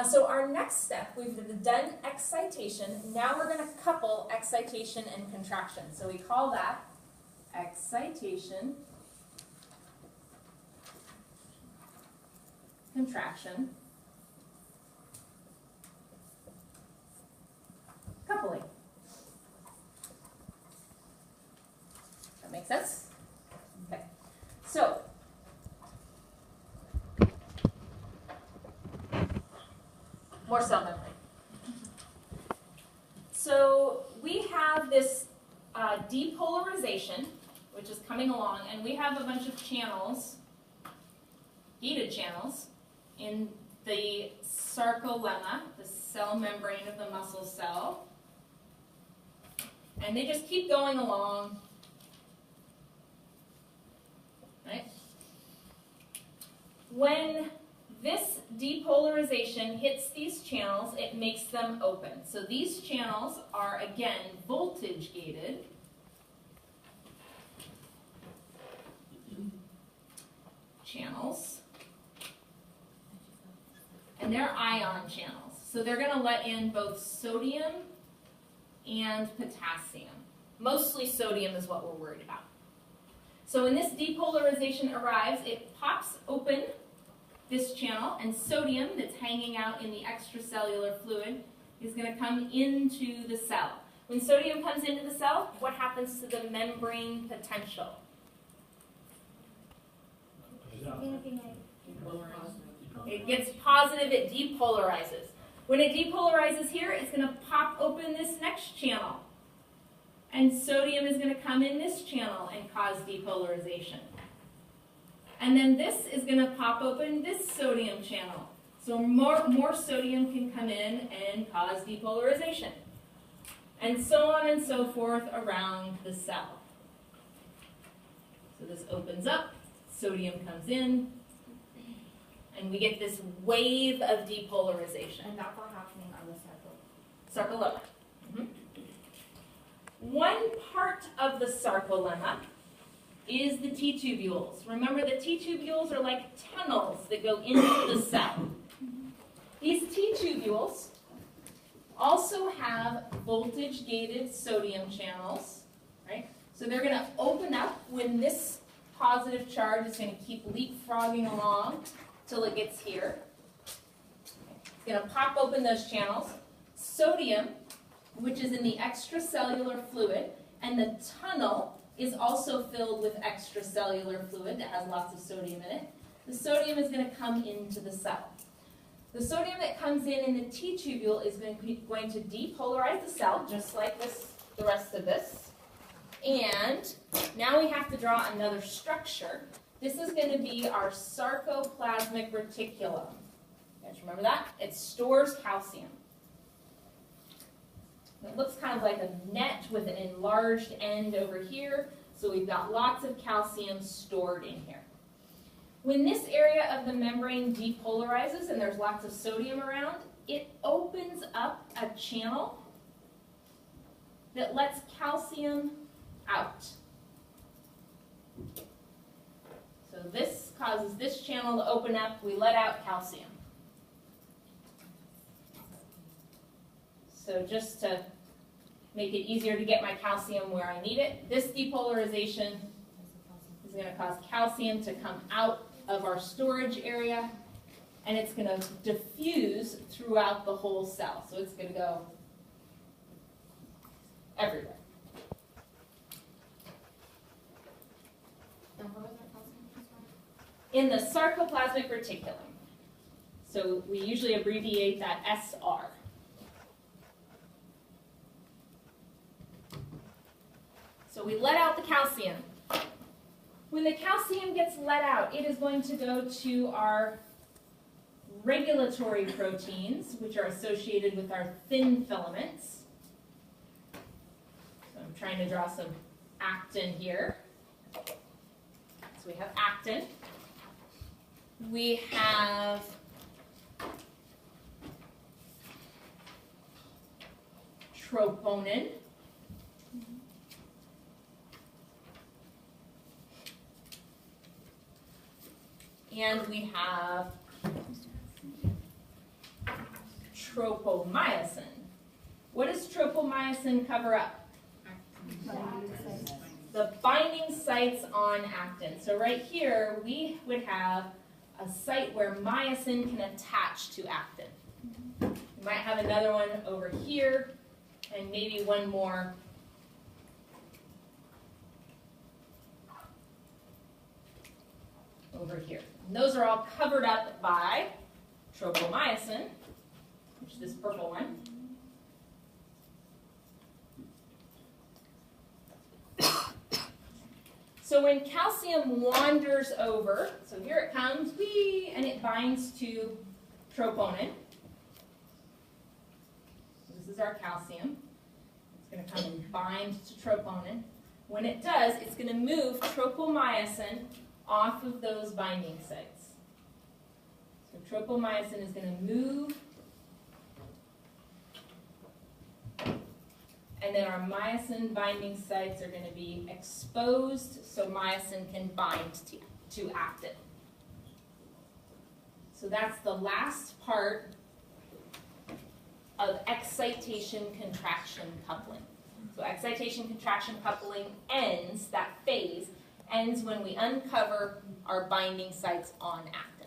So our next step, we've done excitation. Now we're going to couple excitation and contraction. So we call that excitation, contraction, coupling. That makes sense? Okay. So, more cell memory. So we have this depolarization, which is coming along, and we have a bunch of channels, gated channels, in the sarcolemma, the cell membrane of the muscle cell. And they just keep going along, right? When this depolarization hits these channels, it makes them open. So these channels are, again, voltage gated. Channels. And they're ion channels. So they're going to let in both sodium and potassium. Mostly sodium is what we're worried about. So when this depolarization arrives, it pops open this channel, and sodium that's hanging out in the extracellular fluid is going to come into the cell. When sodium comes into the cell, what happens to the membrane potential? It gets positive, it depolarizes. When it depolarizes here, it's going to pop open this next channel. And sodium is going to come in this channel and cause depolarization. And then this is going to pop open this sodium channel. So more sodium can come in and cause depolarization. And so on and so forth around the cell. So this opens up, sodium comes in, and we get this wave of depolarization. And that's all happening on the sarcolemma. One part of the sarcolemma is the T-tubules. Remember, the T-tubules are like tunnels that go into the cell. These T-tubules also have voltage-gated sodium channels, right? So they're going to open up when this positive charge is going to keep leapfrogging along till it gets here. It's going to pop open those channels. Sodium, which is in the extracellular fluid, and the tunnel is also filled with extracellular fluid that has lots of sodium in it. The sodium is going to come into the cell. The sodium that comes in the T-tubule is going to depolarize the cell, just like this, the rest of this. And now we have to draw another structure. This is going to be our sarcoplasmic reticulum. You guys remember that? It stores calcium. It looks kind of like a net with an enlarged end over here, so we've got lots of calcium stored in here. When this area of the membrane depolarizes and there's lots of sodium around, it opens up a channel that lets calcium out. So this causes this channel to open up, we let out calcium. So just to make it easier to get my calcium where I need it, this depolarization is going to cause calcium to come out of our storage area, and it's going to diffuse throughout the whole cell. So it's going to go everywhere. In the sarcoplasmic reticulum. So we usually abbreviate that SR. So we let out the calcium. When the calcium gets let out, it is going to go to our regulatory proteins, which are associated with our thin filaments. So I'm trying to draw some actin here. So we have actin. We have troponin. And we have tropomyosin. What does tropomyosin cover up? The binding sites on actin. So right here, we would have a site where myosin can attach to actin. We might have another one over here, and maybe one more over here. And those are all covered up by tropomyosin, which is this purple one. So when calcium wanders over, so here it comes, whee, and it binds to troponin. This is our calcium. It's going to come and bind to troponin. When it does, it's going to move tropomyosin off of those binding sites. So tropomyosin is going to move, and then our myosin binding sites are going to be exposed so myosin can bind to actin. So that's the last part of excitation-contraction coupling. So excitation-contraction coupling ends, that phase ends when we uncover our binding sites on actin.